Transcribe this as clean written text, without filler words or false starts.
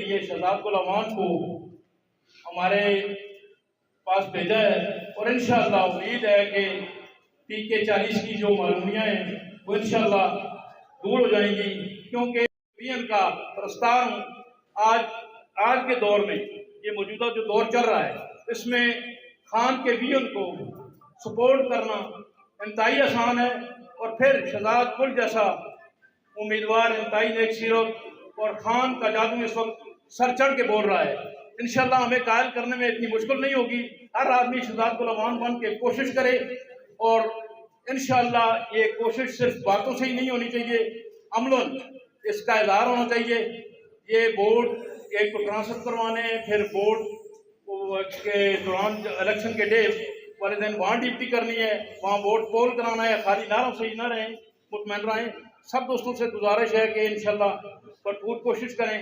لیے شہزاد گل امان کو ہمارے پاس بھیجا ہے، اور انشاءاللہ امید ہے کہ PK-40 کی جو معلومیاں ہیں وہ انشاءاللہ دور ہو جائیں گی، کیونکہ وین کا پرستار ہوں۔ آج کے دور میں یہ موجودہ جو دور چل رہا ہے اس میں خان کے وین کو سپورٹ کرنا انتہائی آسان ہے، اور پھر شہزاد گل جیسا امیدوار انتہائی نیک سیرت اور خان کا جادو اس وقت سر چڑھ کے بول رہا ہے۔ انشاءاللہ ہمیں قائل کرنے میں اتنی مشکل نہیں ہوگی، ہر آدمی شہزاد گل امان بن کے کوشش کرے، اور انشاءاللہ یہ کوشش صرف باتوں سے ہی نہیں ہونی چاہیے، عملاً اس کا اظہار ہونا چاہیے۔ یہ بورڈ ایک کو ٹرانسفر کروانے ہیں، پھر بورڈ کے دوران الیکشن کے ڈے والے دن وہاں ڈیوٹی کرنی ہے، وہاں ووٹ پول کرانا ہے، خالی نعروں سے ہی نہ رہیں، مطمئن رہیں۔ سب دوستوں سے گزارش ہے کہ انشاءاللہ بھرپور کوشش کریں